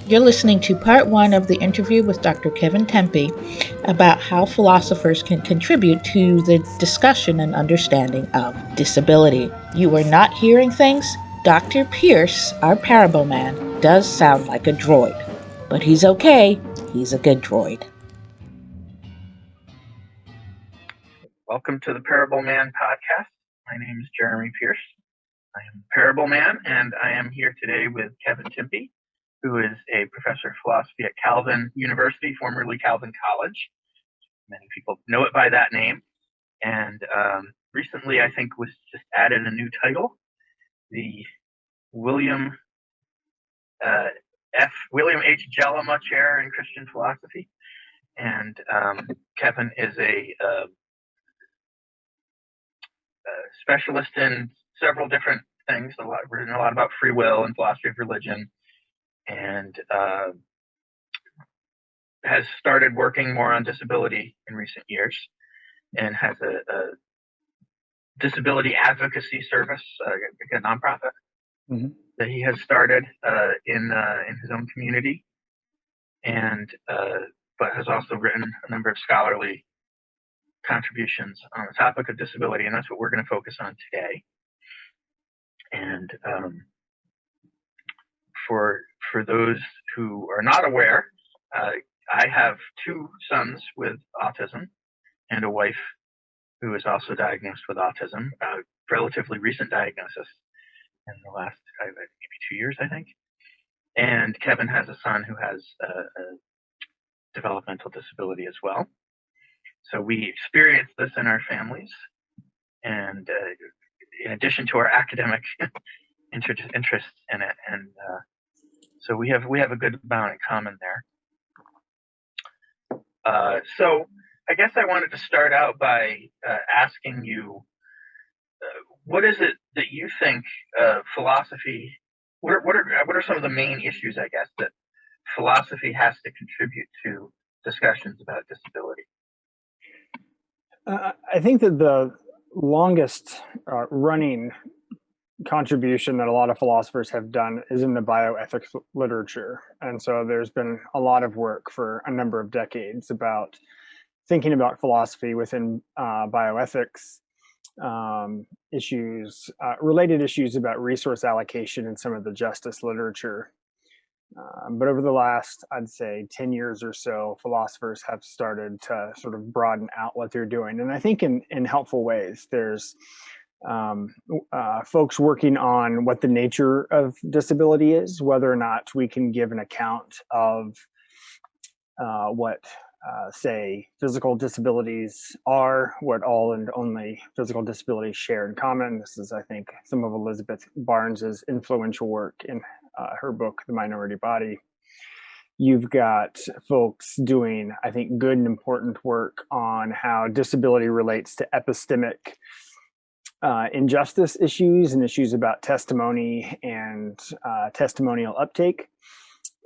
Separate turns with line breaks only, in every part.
You're listening to part one of the interview with Dr. Kevin Timpe about how philosophers can contribute to the discussion and understanding of disability. You are not hearing things? Dr. Pierce, our Parableman, does sound like a droid, but he's okay. He's a good droid.
Welcome to the Parableman podcast. My name is Jeremy Pierce. I am Parableman, and I am here today with Kevin Timpe, who is a professor of philosophy at Calvin University, formerly Calvin College. Many people know it by that name. And recently, I think, was just added a new title, the William H. Jellema Chair in Christian Philosophy. And Kevin is a specialist in several different things. Written a lot about free will and philosophy of religion, and has started working more on disability in recent years, and has a disability advocacy service, a nonprofit that he has started in his own community, and but has also written a number of scholarly contributions on the topic of disability, and that's what we're going to focus on today. And for those who are not aware, I have two sons with autism and a wife who is also diagnosed with autism, a relatively recent diagnosis in the last maybe 2 years, I think. And Kevin has a son who has a developmental disability as well. So we experience this in our families, and in addition to our academic interests in it, and so we have a good amount in common there. So I guess I wanted to start out by asking you, what is it that you think philosophy? What are some of the main issues, I guess, that philosophy has to contribute to discussions about disability?
I think that the longest running contribution that a lot of philosophers have done is in the bioethics literature. And so there's been a lot of work for a number of decades about thinking about philosophy within bioethics issues, related issues about resource allocation in some of the justice literature. But over the last, I'd say, 10 years or so, philosophers have started to sort of broaden out what they're doing. And I think in helpful ways. There's folks working on what the nature of disability is, whether or not we can give an account of what, say, physical disabilities are, what all and only physical disabilities share in common. This is, I think, some of Elizabeth Barnes's influential work in her book, The Minority Body. You've got folks doing, I think, good and important work on how disability relates to epistemic injustice issues and issues about testimony and testimonial uptake.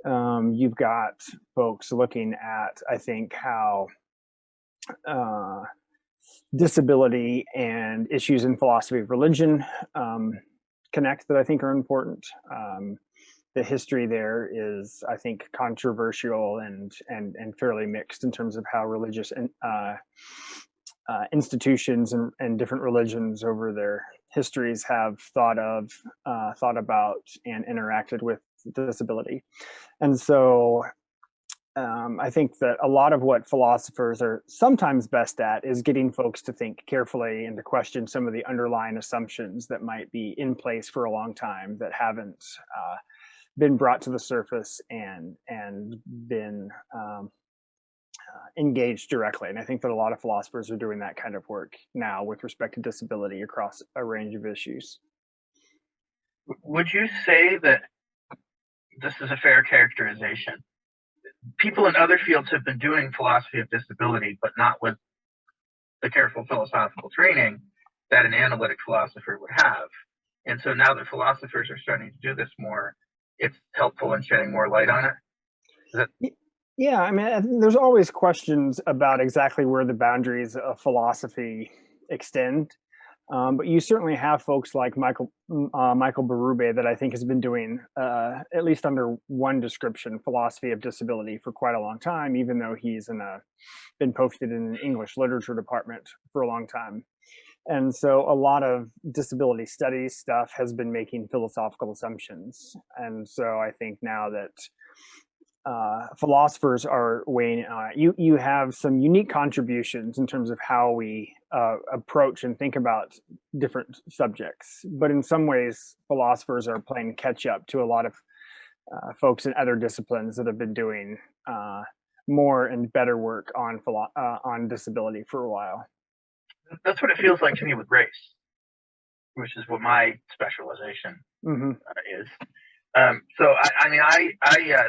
You've got folks looking at, I think, how disability and issues in philosophy of religion connect, that I think are important. The history there is, I think, controversial and fairly mixed in terms of how religious institutions and different religions over their histories have thought about and interacted with disability. And so I think that a lot of what philosophers are sometimes best at is getting folks to think carefully and to question some of the underlying assumptions that might be in place for a long time that haven't been brought to the surface and been engaged directly. And I think that a lot of philosophers are doing that kind of work now with respect to disability across a range of issues.
Would you say that this is a fair characterization? People in other fields have been doing philosophy of disability, but not with the careful philosophical training that an analytic philosopher would have. And so now that philosophers are starting to do this more, it's helpful in shedding more light on it?
Yeah, I mean, there's always questions about exactly where the boundaries of philosophy extend. But you certainly have folks like Michael Berube that I think has been doing, at least under one description, philosophy of disability for quite a long time, even though he's been posted in an English literature department for a long time. And so a lot of disability studies stuff has been making philosophical assumptions. And so I think now that philosophers are weighing on it. You have some unique contributions in terms of how we approach and think about different subjects. But in some ways, philosophers are playing catch up to a lot of folks in other disciplines that have been doing more and better work on disability for a while.
That's what it feels like to me with race, which is what my specialization is. So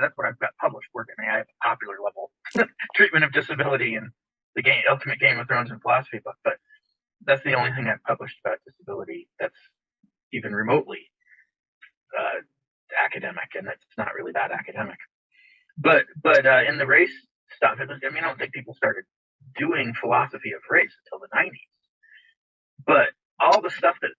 that's what I've got published work. I mean, I have a popular level treatment of disability in the Ultimate Game of Thrones and philosophy book, but that's the only thing I've published about disability that's even remotely academic, and it's not really that academic. But in the race stuff, I don't think people started doing philosophy of race until the 90s. But all the stuff that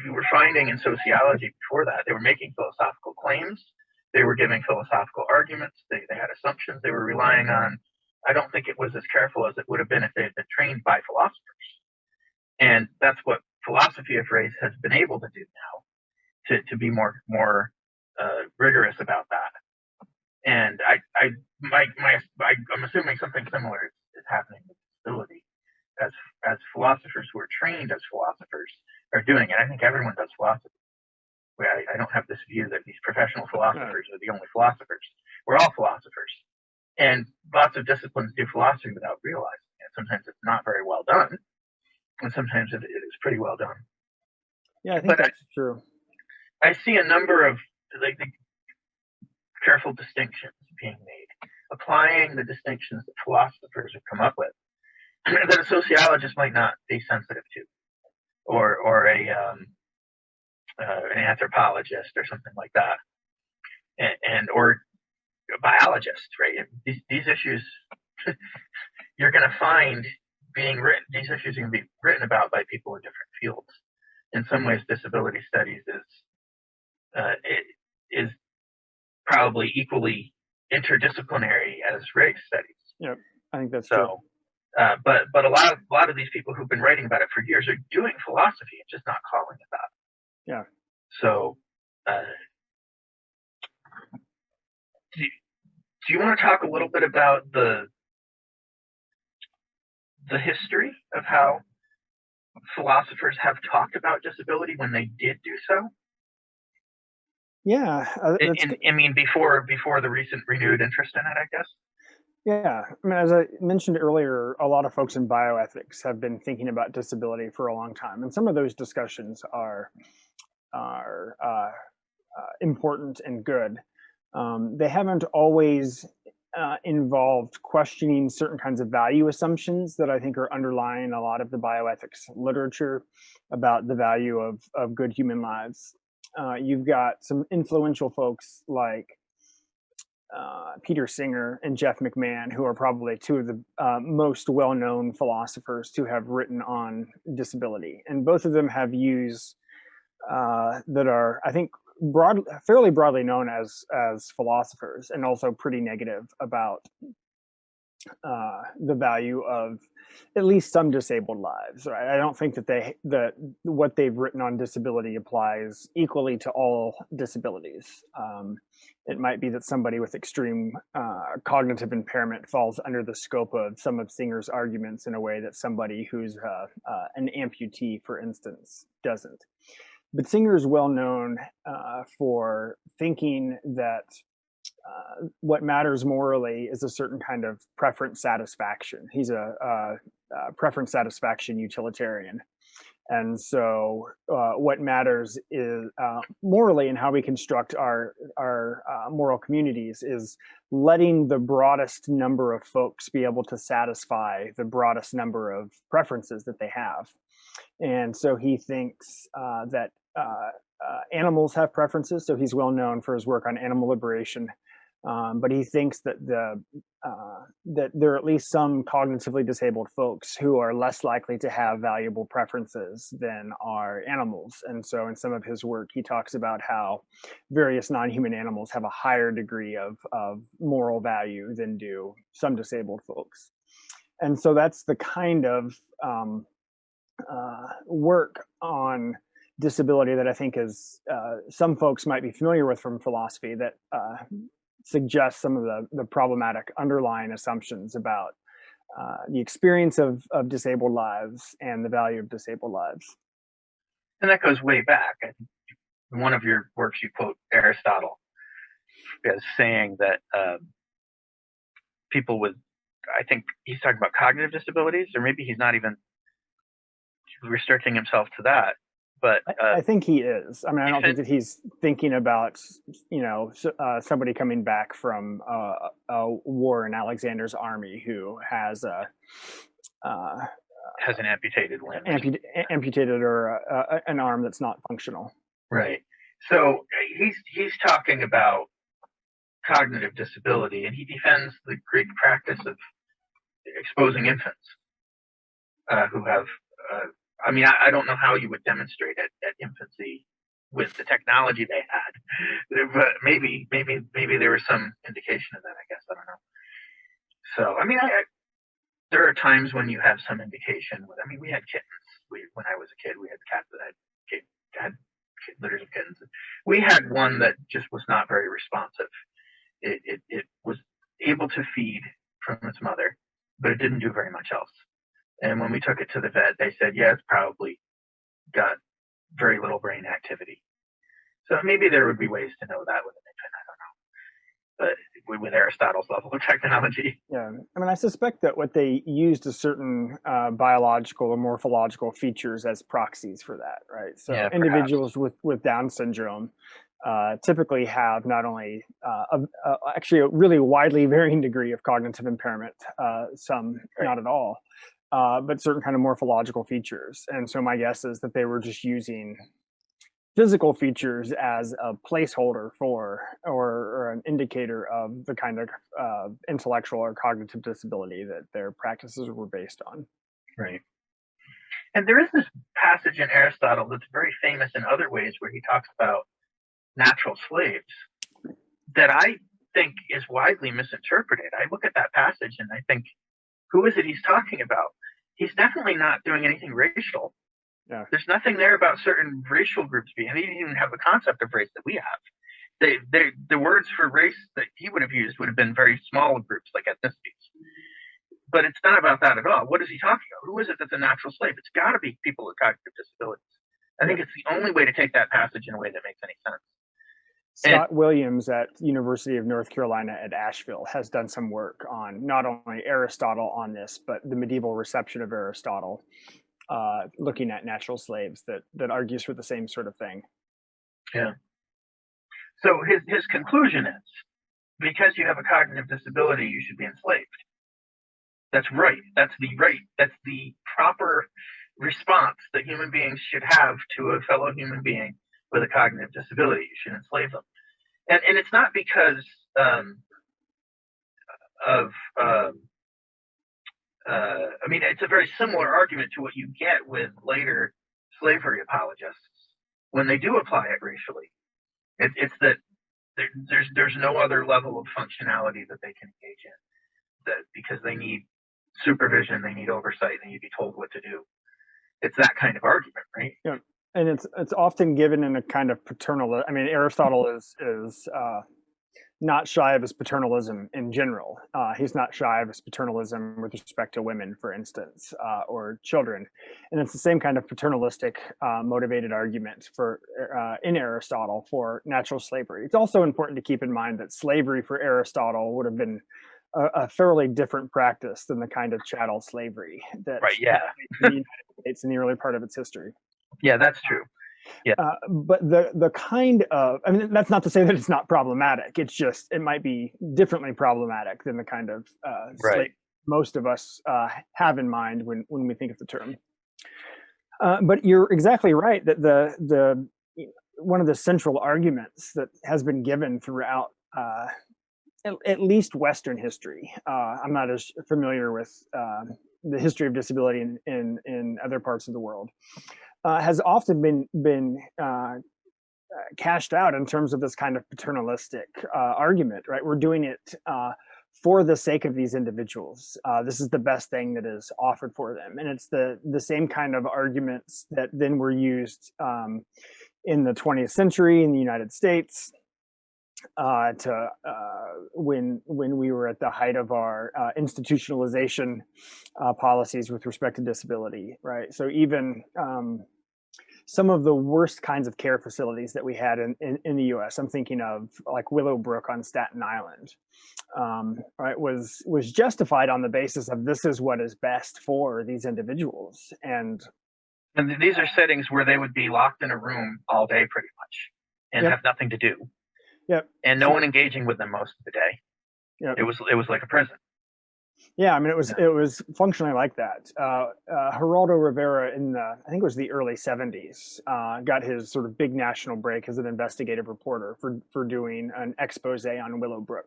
we were finding in sociology before that, they were making philosophical claims, they were giving philosophical arguments, they had assumptions they were relying on. I don't think it was as careful as it would have been if they had been trained by philosophers. And that's what philosophy of race has been able to do now, to be more rigorous about that. And I'm assuming something similar is happening with disability, as philosophers who are trained as philosophers are doing it. I think everyone does philosophy. I don't have this view that these professional philosophers are the only philosophers. We're all philosophers. And lots of disciplines do philosophy without realizing it. Sometimes it's not very well done, and sometimes it is pretty well done.
Yeah, I think that's true.
I see a number of the careful distinctions being made, applying the distinctions that philosophers have come up with that a sociologist might not be sensitive to, or an anthropologist or something like that, or a biologist, right? These issues you're going to find being written. These issues are going to be written about by people in different fields. In some ways, disability studies is probably equally interdisciplinary as race studies.
Yeah, I think that's true.
But a lot of these people who've been writing about it for years are doing philosophy and just not calling it that.
Yeah.
So, do you want to talk a little bit about the history of how philosophers have talked about disability when they did do so?
Yeah.
Before the recent renewed interest in it, I guess.
Yeah, I mean, as I mentioned earlier, a lot of folks in bioethics have been thinking about disability for a long time, and some of those discussions are important and good. They haven't always involved questioning certain kinds of value assumptions that I think are underlying a lot of the bioethics literature about the value of good human lives. You've got some influential folks like Peter Singer and Jeff McMahon, who are probably two of the most well-known philosophers to have written on disability. And both of them have views that are, I think, fairly broadly known as philosophers, and also pretty negative about the value of at least some disabled lives. Right? I don't think that what they've written on disability applies equally to all disabilities. It might be that somebody with extreme cognitive impairment falls under the scope of some of Singer's arguments in a way that somebody who's an amputee, for instance, doesn't. But Singer is well known for thinking that what matters morally is a certain kind of preference satisfaction. He's a preference satisfaction utilitarian. And so what matters is morally, and how we construct our moral communities, is letting the broadest number of folks be able to satisfy the broadest number of preferences that they have. And so he thinks that animals have preferences. So he's well known for his work on animal liberation. But he thinks that that there are at least some cognitively disabled folks who are less likely to have valuable preferences than are animals. And so in some of his work, he talks about how various non-human animals have a higher degree of moral value than do some disabled folks. And so that's the kind of work on disability that I think is some folks might be familiar with from philosophy, that suggests some of the problematic underlying assumptions about the experience of disabled lives and the value of disabled lives.
And that goes way back. In one of your works, you quote Aristotle as saying that people with, I think he's talking about cognitive disabilities, or maybe he's not even restricting himself to that. But
I think he is. I mean, I don't think that he's thinking about, somebody coming back from a war in Alexander's army who has
has an amputated limb,
amputated, or an arm that's not functional.
Right. So he's talking about cognitive disability, and he defends the Greek practice of exposing infants who have. I mean, I don't know how you would demonstrate at infancy with the technology they had, but maybe there was some indication of that. I guess I don't know. So I mean, there are times when you have some indication. I mean, we had kittens. When I was a kid, we had cats that had litters of kittens. We had one that just was not very responsive. It was able to feed from its mother, but it didn't do very much else. And when we took it to the vet, they said, yeah, it's probably got very little brain activity. So maybe there would be ways to know that with an infant. I don't know. But with Aristotle's level of technology.
Yeah. I mean, I suspect that what they used is certain biological or morphological features as proxies for that, right? So yeah, individuals with Down syndrome typically have not only actually a really widely varying degree of cognitive impairment, some not at all, but certain kind of morphological features. And so my guess is that they were just using physical features as a placeholder for or an indicator of the kind of intellectual or cognitive disability that their practices were based on.
Right. And there is this passage in Aristotle that's very famous in other ways where he talks about natural slaves that I think is widely misinterpreted. I look at that passage and I think, who is it he's talking about? He's definitely not doing anything racial.
Yeah.
There's nothing there about certain racial groups being. They didn't even have the concept of race that we have. The words for race that he would have used would have been very small groups like ethnicities. But it's not about that at all. What is he talking about? Who is it that's a natural slave? It's got to be people with cognitive disabilities. I think it's the only way to take that passage in a way that makes any sense.
Scott Williams at University of North Carolina at Asheville has done some work on not only Aristotle on this, but the medieval reception of Aristotle, looking at natural slaves that argues for the same sort of thing.
Yeah. So his conclusion is, because you have a cognitive disability, you should be enslaved. That's right. That's the proper response that human beings should have to a fellow human being with a cognitive disability. You should enslave them. And it's not because I mean, it's a very similar argument to what you get with later slavery apologists when they do apply it racially. It's that there's no other level of functionality that they can engage in, that because they need supervision, they need oversight, they need to be told what to do. It's that kind of argument, right?
Yeah. And it's often given in a kind of paternal. I mean, Aristotle is not shy of his paternalism in general. He's not shy of his paternalism with respect to women, for instance, or children. And it's the same kind of paternalistic motivated argument for in Aristotle for natural slavery. It's also important to keep in mind that slavery for Aristotle would have been a fairly different practice than the kind of chattel slavery that
right, yeah.
the United States in the early part of its history.
Yeah, that's true. Yeah.
But the kind of, I mean, that's not to say that it's not problematic. It's just, it might be differently problematic than the kind of slave most of us have in mind when we think of the term. But you're exactly right that the one of the central arguments that has been given throughout at least Western history. I'm not as familiar with the history of disability in other parts of the world. Has often been cashed out in terms of this kind of paternalistic argument, right? We're doing it for the sake of these individuals. This is the best thing that is offered for them, and it's the same kind of arguments that then were used in the 20th century in the United States to when we were at the height of our institutionalization policies with respect to disability, right? So even some of the worst kinds of care facilities that we had in the U.S. I'm thinking of like Willowbrook on Staten Island, right? Was justified on the basis of this is what is best for these individuals, and
these are settings where they would be locked in a room all day, pretty much, and have nothing to do.
Yep.
And no one engaging with them most of the day.
Yep.
It was like a prison.
Yeah, I mean, it was functionally like that. Geraldo Rivera in I think it was the early 70s, got his sort of big national break as an investigative reporter for doing an expose on Willowbrook.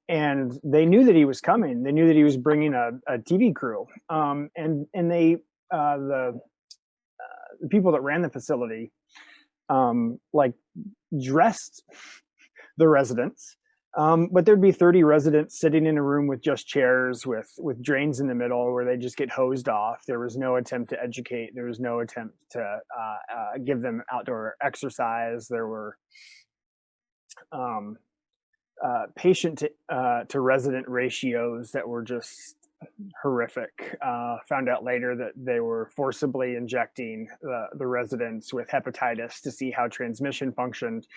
And they knew that he was coming. They knew that he was bringing a TV crew. And they the people that ran the facility like dressed the residents. But there'd be 30 residents sitting in a room with just chairs with drains in the middle where they just get hosed off. There was no attempt to educate. There was no attempt to give them outdoor exercise. There were patient to resident ratios that were just horrific. Found out later that they were forcibly injecting the residents with hepatitis to see how transmission functioned.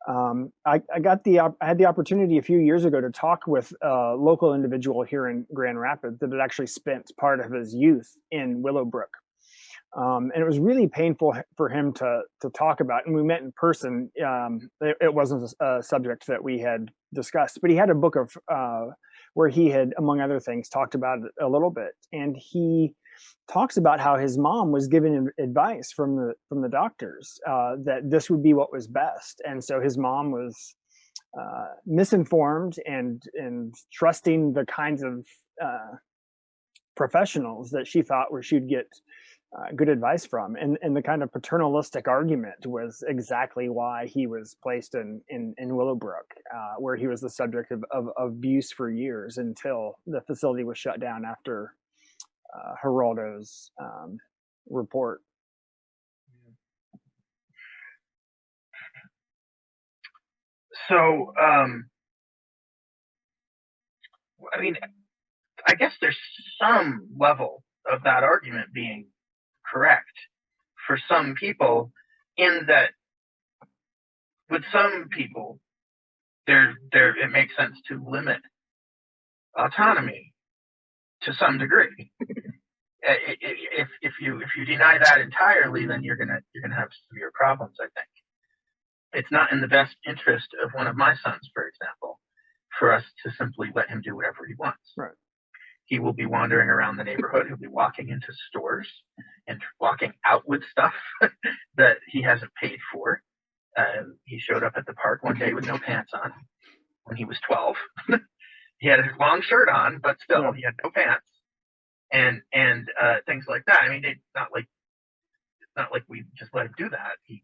I had the opportunity a few years ago to talk with a local individual here in Grand Rapids that had actually spent part of his youth in Willowbrook. And it was really painful for him to talk about. And we met in person. It wasn't a subject that we had discussed, but he had a book of where he had, among other things, talked about it a little bit. And he talks about how his mom was giving him advice from the doctors that this would be what was best. And so his mom was misinformed and trusting the kinds of professionals that she thought where she'd get good advice from, and the kind of paternalistic argument was exactly why he was placed in Willowbrook, where he was the subject of abuse for years until the facility was shut down after Geraldo's report.
So, I mean, I guess there's some level of that argument being correct for some people, in that with some people it makes sense to limit autonomy to some degree. If you deny that entirely, then you're gonna have severe problems. I think it's not in the best interest of one of my sons, for example, for us to simply let him do whatever he wants.
Right.
He will be wandering around the neighborhood. He'll be walking into stores and walking out with stuff that he hasn't paid for. He showed up at the park one day with no pants on when he was 12. He had his long shirt on, but still he had no pants, and things like that. I mean, it's not like we just let him do that. He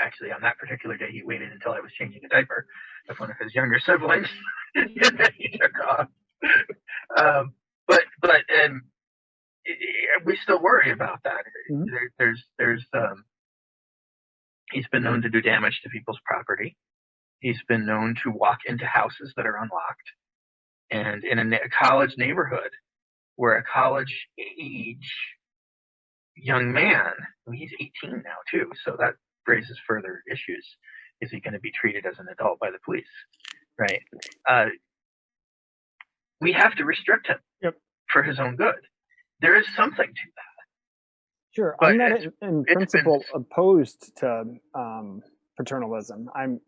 actually, on that particular day, he waited until I was changing a diaper of one of his younger siblings, and then he took off. But we still worry about that. Mm-hmm. He's been known to do damage to people's property. He's been known to walk into houses that are unlocked. And in a college neighborhood where a college age young man, I mean, he's 18 now too, so that raises further issues. Is he going to be treated as an adult by the police? Right. We have to restrict him for his own good. There is something to that.
Sure. I'm not in principle opposed to paternalism. I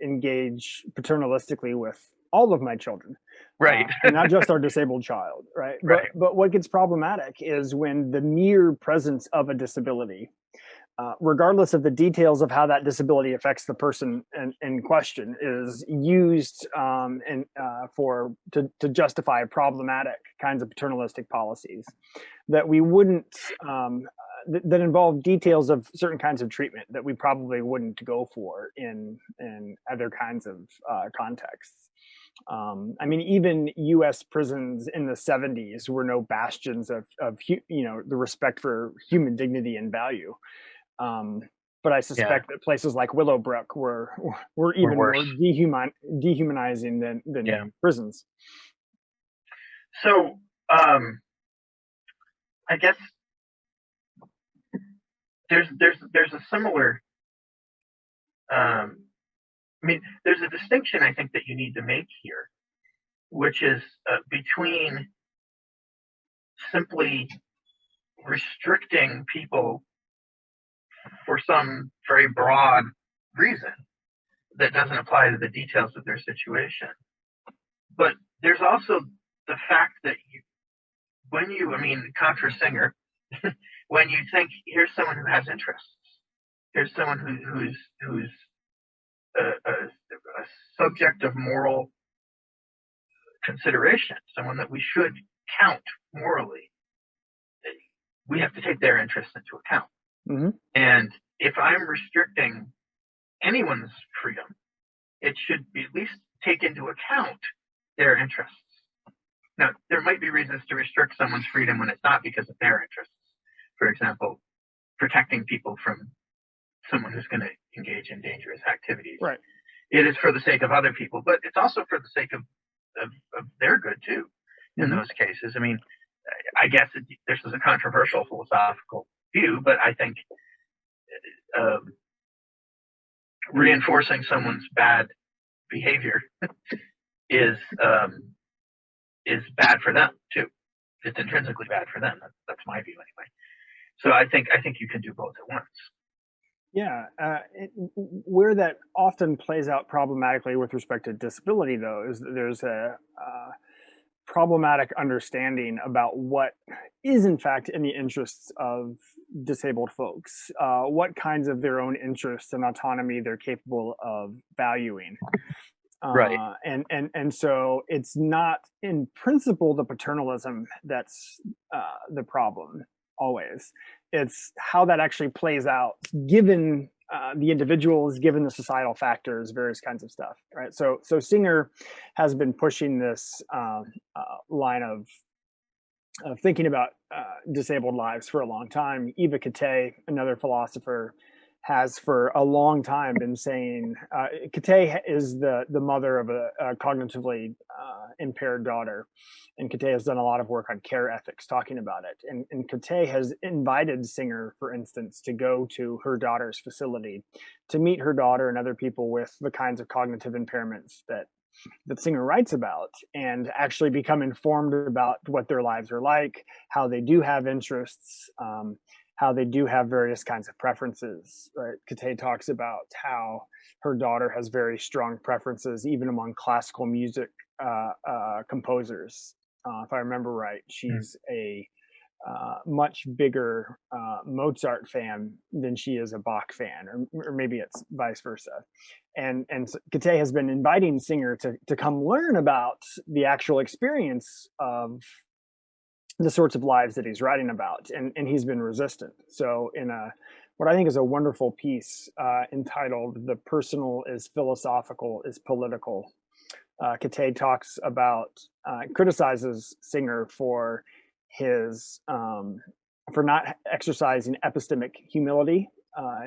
engage paternalistically with all of my children.
Right.
And not just our disabled child. Right.
Right.
But what gets problematic is when the mere presence of a disability regardless of the details of how that disability affects the person in question, is used to justify problematic kinds of paternalistic policies that we wouldn't that involve details of certain kinds of treatment that we probably wouldn't go for in other kinds of contexts. I mean, even U.S. prisons in the 70s were no bastions of the respect for human dignity and value. But I suspect that places like Willowbrook were even more dehumanizing than prisons.
So I guess there's a similar. I mean, there's a distinction I think that you need to make here, which is between simply restricting people for some very broad reason that doesn't apply to the details of their situation. But there's also the fact that contra Singer, when you think here's someone who has interests, here's someone who's a subject of moral consideration, someone that we should count morally, we have to take their interests into account.
Mm-hmm.
And if I'm restricting anyone's freedom, it should be at least take into account their interests. Now, there might be reasons to restrict someone's freedom when it's not because of their interests. For example, protecting people from someone who's going to engage in dangerous activities.
Right.
It is for the sake of other people, but it's also for the sake of their good too. In those cases, I mean, I guess this is a controversial philosophical view, but I think reinforcing someone's bad behavior is bad for them too. It's intrinsically bad for them. That's my view anyway. So I think you can do both at once.
Yeah, where that often plays out problematically with respect to disability, though, is that there's a problematic understanding about what is in fact in the interests of disabled folks, what kinds of their own interests and autonomy they're capable of valuing.
Right.
And so it's not in principle the paternalism that's the problem always. It's how that actually plays out given the individuals, given the societal factors, various kinds of stuff, right? So Singer has been pushing this line of thinking about disabled lives for a long time. Eva Kate, another philosopher, has for a long time been saying, Kate is the mother of a cognitively impaired daughter, and Kate has done a lot of work on care ethics talking about it. And Kate has invited Singer, for instance, to go to her daughter's facility to meet her daughter and other people with the kinds of cognitive impairments that Singer writes about, and actually become informed about what their lives are like, how they do have interests, how they do have various kinds of preferences, right? Kate talks about how her daughter has very strong preferences, even among classical music composers. If I remember right, she's a much bigger Mozart fan than she is a Bach fan, or maybe it's vice versa. And so Kate has been inviting Singer to come learn about the actual experience of the sorts of lives that he's writing about, and he's been resistant. So in what I think is a wonderful piece entitled "The Personal is Philosophical is Political," Kate talks about, criticizes Singer for his for not exercising epistemic humility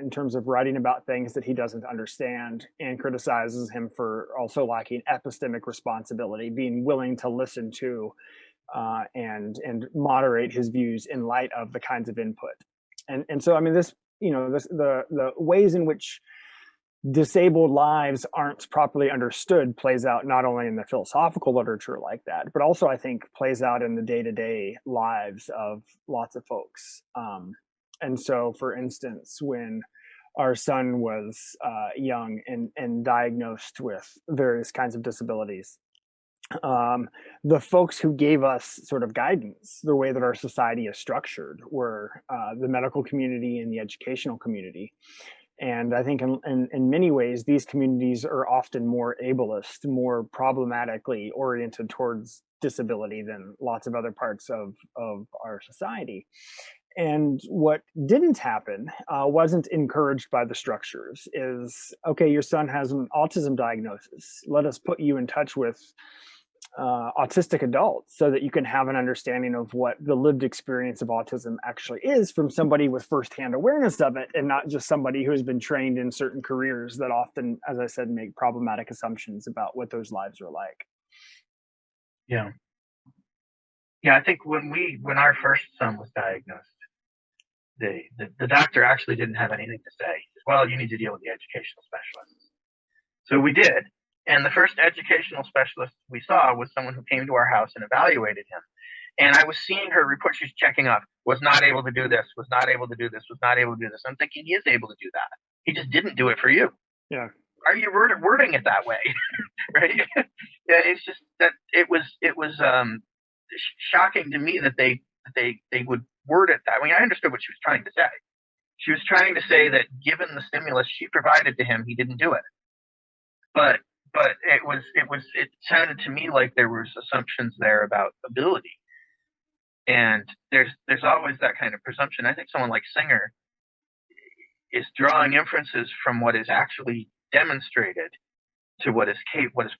in terms of writing about things that he doesn't understand, and criticizes him for also lacking epistemic responsibility, being willing to listen to and moderate his views in light of the kinds of input. And so, I mean, the ways in which disabled lives aren't properly understood plays out not only in the philosophical literature like that, but also I think plays out in the day-to-day lives of lots of folks. And so, for instance, when our son was young and diagnosed with various kinds of disabilities, the folks who gave us sort of guidance, the way that our society is structured, were the medical community and the educational community. And I think in many ways, these communities are often more ableist, more problematically oriented towards disability than lots of other parts of our society. And what didn't happen, wasn't encouraged by the structures, is, okay, your son has an autism diagnosis. Let us put you in touch with autistic adults so that you can have an understanding of what the lived experience of autism actually is from somebody with firsthand awareness of it, and not just somebody who has been trained in certain careers that often, as I said, make problematic assumptions about what those lives are like.
Yeah. Yeah, I think when our first son was diagnosed, the doctor actually didn't have anything to say. He said, well, you need to deal with the educational specialist. So we did. And the first educational specialist we saw was someone who came to our house and evaluated him. And I was seeing her report. She's checking off, was not able to do this, was not able to do this, was not able to do this. I'm thinking he is able to do that. He just didn't do it for you.
Yeah.
Are you wording it that way? Right? Yeah, it's just that it was shocking to me that they would word it that way. I understood what she was trying to say. She was trying to say that given the stimulus she provided to him, he didn't do it. But it sounded to me like there was assumptions there about ability. And there's always that kind of presumption. I think someone like Singer is drawing inferences from what is actually demonstrated to what is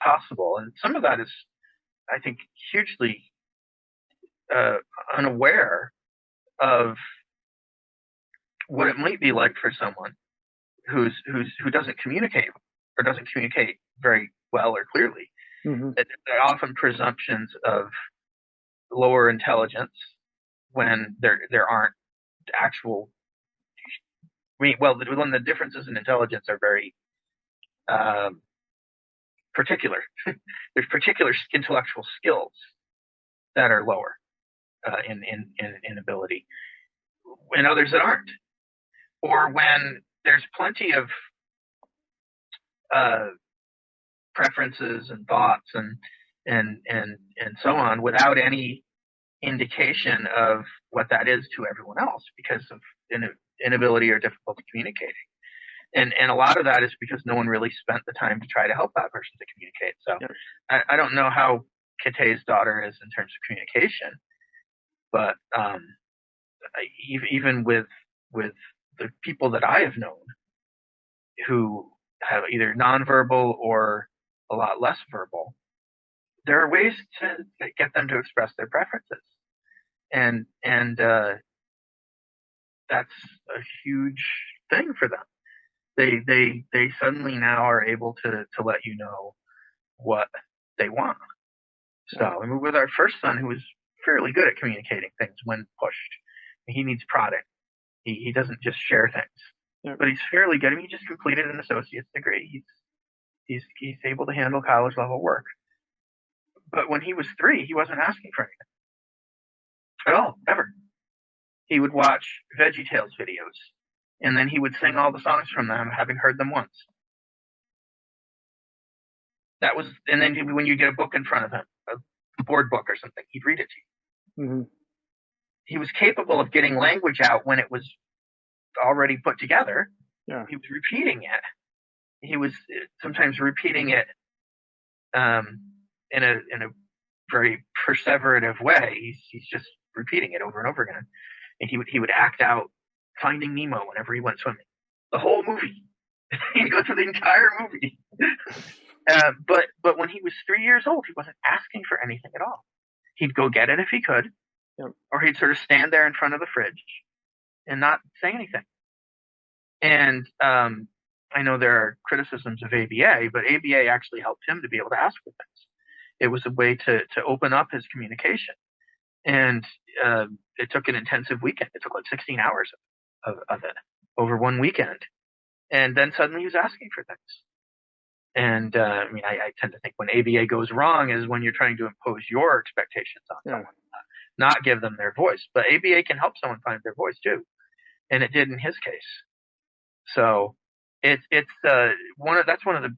possible, and some of that is, I think, hugely unaware of what it might be like for someone who doesn't communicate or doesn't communicate very well or clearly.
Mm-hmm.
They're often presumptions of lower intelligence when there aren't actual. When the differences in intelligence are very particular. There's particular intellectual skills that are lower in ability, and others that aren't. Or when there's plenty of preferences and thoughts and so on without any indication of what that is to everyone else because of inability or difficulty communicating. And a lot of that is because no one really spent the time to try to help that person to communicate. So yeah. I don't know how Kate's daughter is in terms of communication, but even with the people that I have known who have either nonverbal or a lot less verbal, there are ways to get them to express their preferences, and that's a huge thing for them. They suddenly now are able to let you know what they want. So I mean, with our first son, who was fairly good at communicating things when pushed, he needs prodding. He doesn't just share things, but he's fairly good. I mean, he just completed an associate's degree. He's able to handle college level work. But when he was 3, he wasn't asking for anything at all, ever. He would watch VeggieTales videos, and then he would sing all the songs from them, having heard them once. And then when you get a book in front of him, a board book or something, he'd read it to you.
Mm-hmm.
He was capable of getting language out when it was already put together.
Yeah.
He was repeating it. He was sometimes repeating it in a very perseverative way. He's just repeating it over and over again. And he would act out Finding Nemo whenever he went swimming. The whole movie. He'd go through the entire movie. But when he was 3 years old, he wasn't asking for anything at all. He'd go get it if he could, or he'd sort of stand there in front of the fridge and not say anything. And I know there are criticisms of ABA, but ABA actually helped him to be able to ask for things. It was a way to open up his communication. And it took an intensive weekend. It took like 16 hours of it over one weekend. And then suddenly he was asking for things. And I mean, I tend to think when ABA goes wrong is when you're trying to impose your expectations on someone, not give them their voice. But ABA can help someone find their voice too, and it did in his case. So that's one of the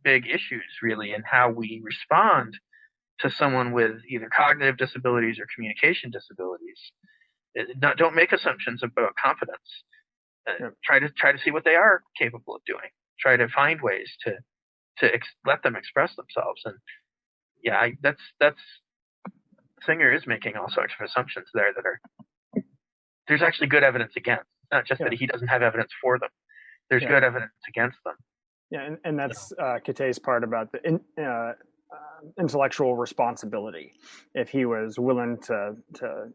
big issues really in how we respond to someone with either cognitive disabilities or communication disabilities. Don't make assumptions about competence. Try to see what they are capable of doing. Try to find ways to let them express themselves. And yeah, that's Singer is making all sorts of assumptions there that are there's actually good evidence against. It's not just that he doesn't have evidence for them. There's good evidence against them.
Yeah, and that's Kate's part about the intellectual responsibility. If he was willing to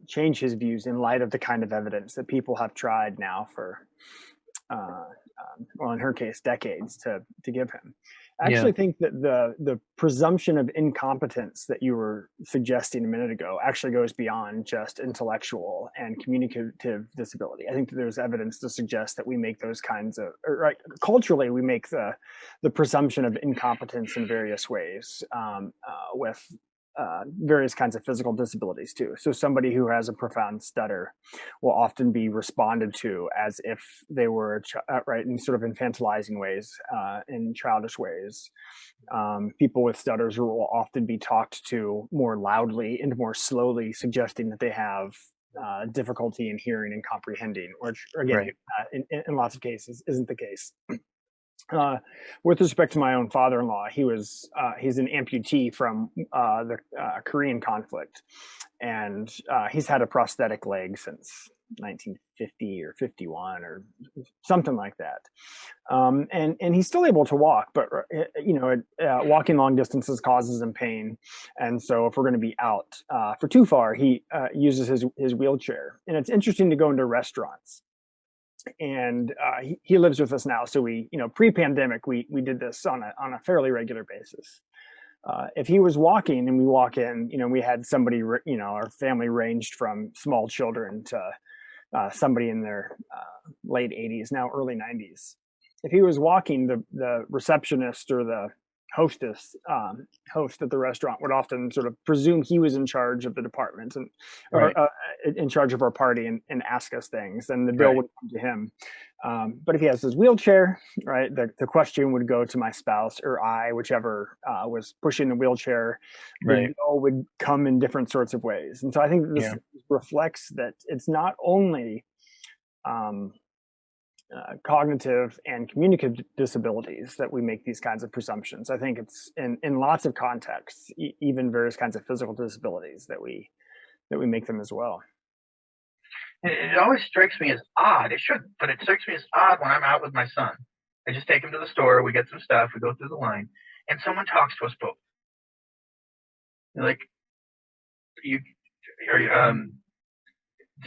change his views in light of the kind of evidence that people have tried now for, well, in her case, decades to give him. I actually think that the presumption of incompetence that you were suggesting a minute ago actually goes beyond just intellectual and communicative disability. I think that there's evidence to suggest that we make those kinds of, culturally, we make the presumption of incompetence in various ways with various kinds of physical disabilities too. So somebody who has a profound stutter will often be responded to as if they were in sort of infantilizing ways, in childish ways. People with stutters will often be talked to more loudly and more slowly, suggesting that they have difficulty in hearing and comprehending, which again, in lots of cases isn't the case. With respect to my own father-in-law, he's an amputee from the Korean conflict, and he's had a prosthetic leg since 1950 or 51 or something like that, and he's still able to walk, but walking long distances causes him pain, and so if we're going to be out for too far, he uses his wheelchair. And it's interesting to go into restaurants. And he lives with us now, so we, pre-pandemic, we did this on a fairly regular basis. If he was walking and we walk in, we had somebody, our family ranged from small children to somebody in their late 80s, now early 90s. If he was walking, the receptionist or the host at the restaurant would often sort of presume he was in charge of the department and or in charge of our party and ask us things, and the bill would come to him. But if he has his wheelchair, the question would go to my spouse or I, whichever was pushing the wheelchair. The bill would come in different sorts of ways. And so I think this reflects that it's not only cognitive and communicative disabilities that we make these kinds of presumptions. I think it's in lots of contexts, even various kinds of physical disabilities, that we make them as well.
It always strikes me as odd. It shouldn't, but it strikes me as odd when I'm out with my son. I just take him to the store, we get some stuff, we go through the line, and someone talks to us both. Like, did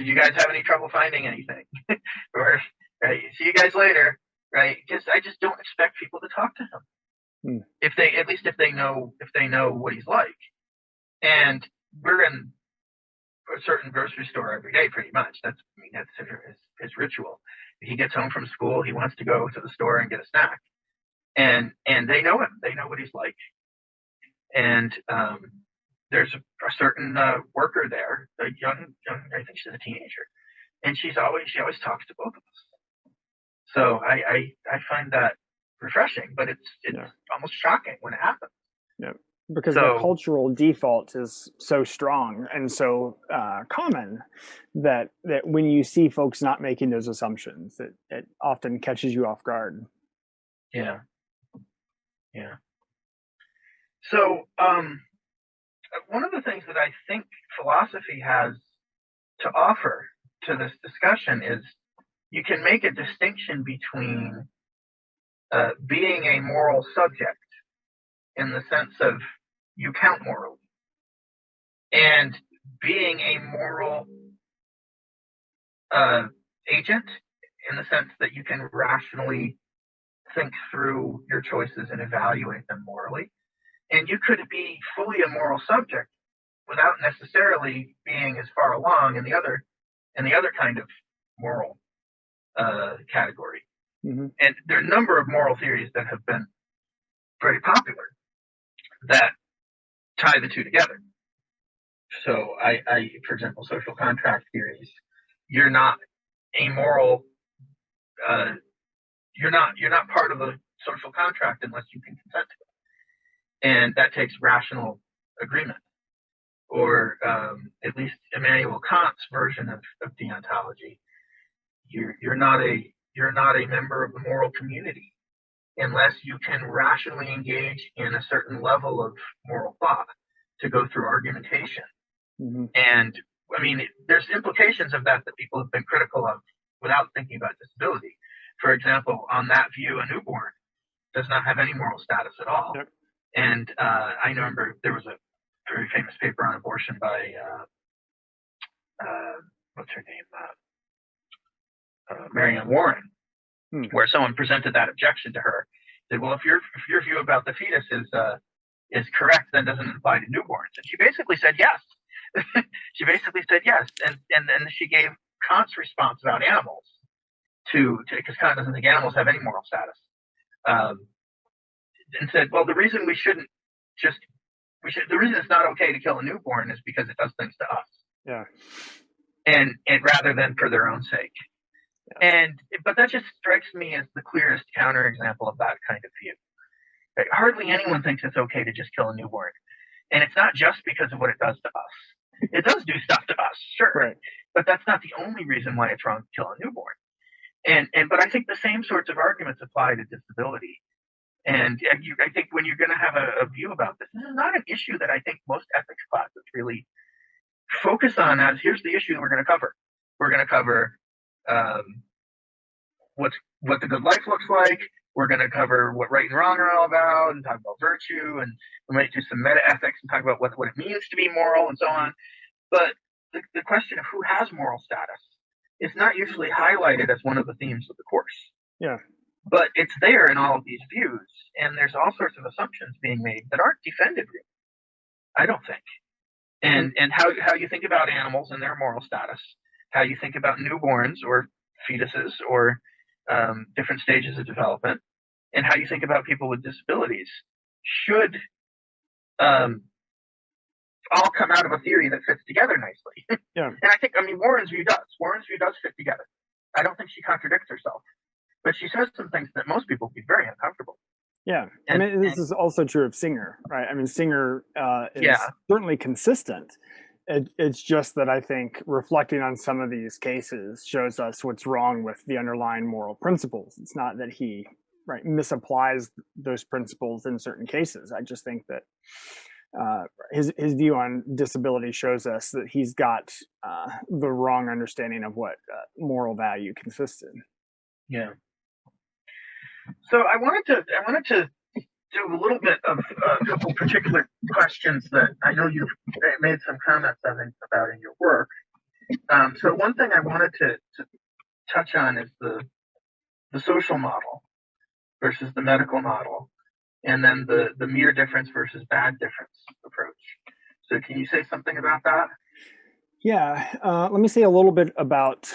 you guys have any trouble finding anything? Or see you guys later, right? Because I just don't expect people to talk to him. If they know what he's like. And we're in a certain grocery store every day, pretty much. That's his ritual. He gets home from school, he wants to go to the store and get a snack. And they know him. They know what he's like. And there's a certain worker there, a young, I think she's a teenager, and she always talks to both of us. So I find that refreshing, but it's almost shocking when it happens.
Yeah, because the cultural default is so strong and so common that when you see folks not making those assumptions, it often catches you off guard.
Yeah. So one of the things that I think philosophy has to offer to this discussion is you can make a distinction between being a moral subject in the sense of you count morally, and being a moral agent in the sense that you can rationally think through your choices and evaluate them morally. And you could be fully a moral subject without necessarily being as far along in the other kind of moral category.
Mm-hmm.
And there are a number of moral theories that have been very popular that tie the two together. So I for example, social contract theories, you're not a moral, you're not part of the social contract unless you can consent to it. And that takes rational agreement. or at least Immanuel Kant's version of deontology, you're not a member of the moral community unless you can rationally engage in a certain level of moral thought to go through argumentation.
Mm-hmm.
And I mean, there's implications of that people have been critical of without thinking about disability. For example, on that view, a newborn does not have any moral status at all.
Yep.
And I remember there was a very famous paper on abortion by what's her name, Marianne Warren, where someone presented that objection to her. Said, well, if your view about the fetus is correct, then doesn't it apply to newborns? And she basically said yes. She basically said yes, and then she gave Kant's response about animals because Kant doesn't think animals have any moral status, and said, well, the reason the reason it's not okay to kill a newborn is because it does things to us.
Yeah.
And rather than for their own sake. Yeah. But that just strikes me as the clearest counterexample of that kind of view. Right? Hardly anyone thinks it's okay to just kill a newborn. And it's not just because of what it does to us. It does do stuff to us, sure.
Right.
But that's not the only reason why it's wrong to kill a newborn. But I think the same sorts of arguments apply to disability. And I think when you're going to have a view about this is not an issue that I think most ethics classes really focus on as here's the issue that we're going to cover. We're going to cover what the good life looks like. We're going to cover what right and wrong are all about and talk about virtue, and we might do some meta ethics and talk about what it means to be moral and so on. But the question of who has moral status is not usually highlighted as one of the themes of the course.
Yeah.
But it's there in all of these views, and there's all sorts of assumptions being made that aren't defended really, I don't think. And how you think about animals and their moral status, how you think about newborns or fetuses or different stages of development, and how you think about people with disabilities should all come out of a theory that fits together nicely.
Yeah.
And Warren's view does. Warren's view does fit together. I don't think she contradicts herself, but she says some things that most people would be very uncomfortable.
Yeah, this is also true of Singer, right? I mean, Singer is certainly consistent. It's just that I think reflecting on some of these cases shows us what's wrong with the underlying moral principles. It's not that he misapplies those principles in certain cases. I just think that his view on disability shows us that he's got the wrong understanding of what moral value consists in.
Yeah. So I wanted to do a little bit of a couple particular questions that I know you've made some comments, I think, about in your work. So one thing I wanted to touch on is the social model versus the medical model, and then the mere difference versus bad difference approach. So can you say something about that?
Yeah, let me say a little bit about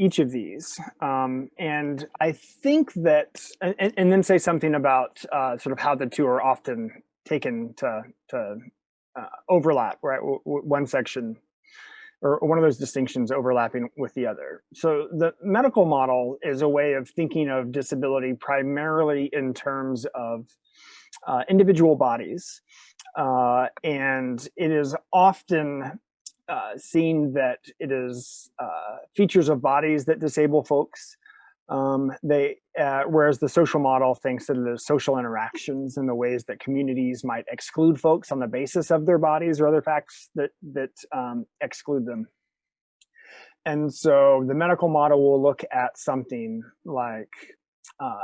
each of these. And I think that, and then say something about sort of how the two are often taken to overlap, right? One section or one of those distinctions overlapping with the other. So the medical model is a way of thinking of disability primarily in terms of individual bodies. And it is often seen that it is features of bodies that disable folks. Whereas the social model thinks that it is social interactions and the ways that communities might exclude folks on the basis of their bodies or other facts that exclude them. And so the medical model will look at something like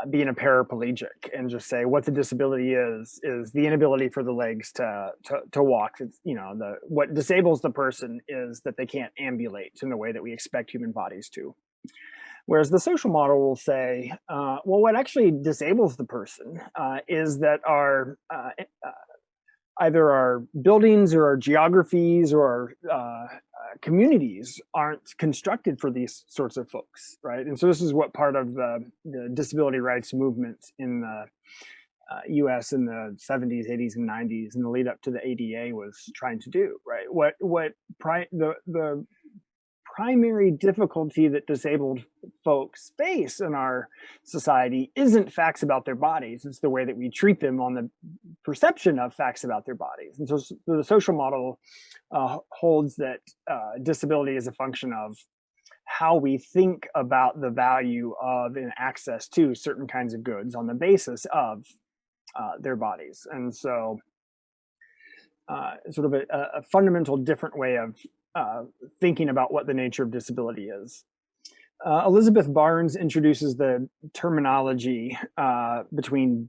being a paraplegic and just say what the disability is the inability for the legs to walk. It's, what disables the person is that they can't ambulate in the way that we expect human bodies to. Whereas the social model will say, well, what actually disables the person is that either our buildings or our geographies or our communities aren't constructed for these sorts of folks, right? And so this is what part of the disability rights movement in the U.S. in the 70s, 80s, and 90s, and the lead up to the ADA was trying to do, right? The primary difficulty that disabled folks face in our society isn't facts about their bodies. It's the way that we treat them on the perception of facts about their bodies. And so the social model holds that disability is a function of how we think about the value of and access to certain kinds of goods on the basis of their bodies. And so sort of a fundamental different way of thinking about what the nature of disability is. Elizabeth Barnes introduces the terminology between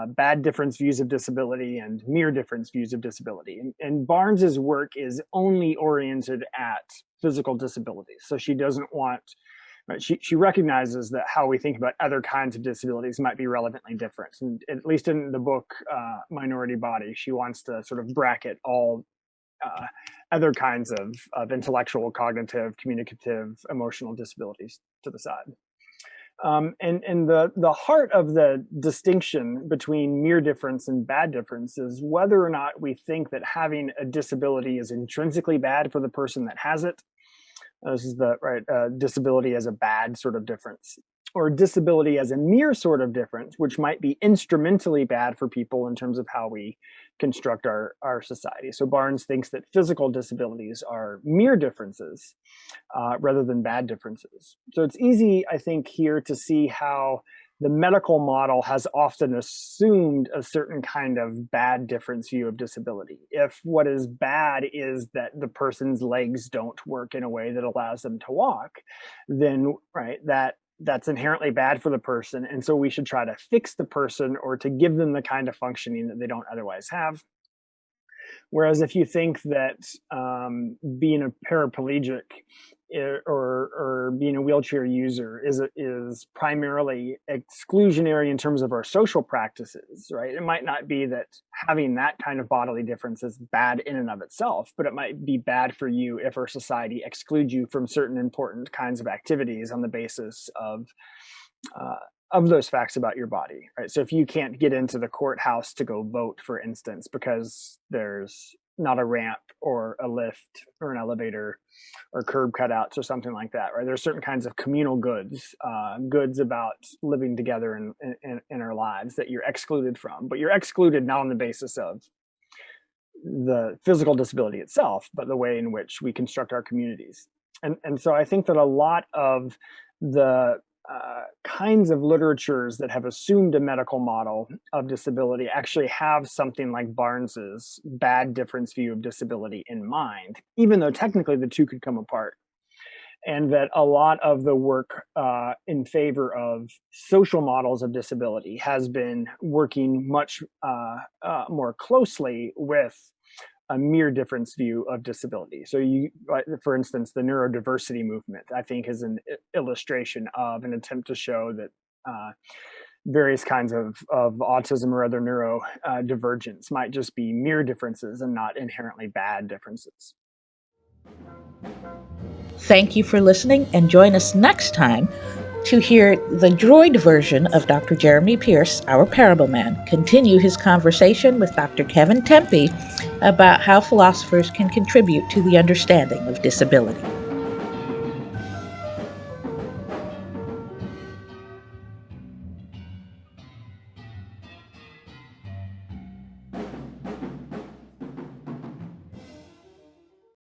bad difference views of disability and mere difference views of disability. And Barnes's work is only oriented at physical disabilities. So she doesn't want, right, she recognizes that how we think about other kinds of disabilities might be relevantly different. And at least in the book, Minority Body, she wants to sort of bracket all other kinds of intellectual, cognitive, communicative, emotional disabilities to the side. And the heart of the distinction between mere difference and bad difference is whether or not we think that having a disability is intrinsically bad for the person that has it. This is the disability as a bad sort of difference, or disability as a mere sort of difference, which might be instrumentally bad for people in terms of how we construct our society. So Barnes thinks that physical disabilities are mere differences rather than bad differences. So it's easy, I think, here to see how the medical model has often assumed a certain kind of bad difference view of disability. If what is bad is that the person's legs don't work in a way that allows them to walk, then that's inherently bad for the person. And so we should try to fix the person or to give them the kind of functioning that they don't otherwise have. Whereas if you think that being a paraplegic or being a wheelchair user is primarily exclusionary in terms of our social practices, right? It might not be that having that kind of bodily difference is bad in and of itself, but it might be bad for you if our society excludes you from certain important kinds of activities on the basis of those facts about your body, right? So if you can't get into the courthouse to go vote, for instance, because there's not a ramp or a lift or an elevator or curb cutouts or something like that, right? There's certain kinds of communal goods, goods about living together in our lives that you're excluded from, but you're excluded not on the basis of the physical disability itself, but the way in which we construct our communities. And so I think that a lot of the kinds of literatures that have assumed a medical model of disability actually have something like Barnes's bad difference view of disability in mind, even though technically the two could come apart. And that a lot of the work in favor of social models of disability has been working much more closely with a mere difference view of disability. So for instance, the neurodiversity movement, I think, is an illustration of an attempt to show that various kinds of autism or other neurodivergence might just be mere differences and not inherently bad differences.
Thank you for listening, and join us next time to hear the droid version of Dr. Jeremy Pierce, our Parableman, continue his conversation with Dr. Kevin Timpe about how philosophers can contribute to the understanding of disability.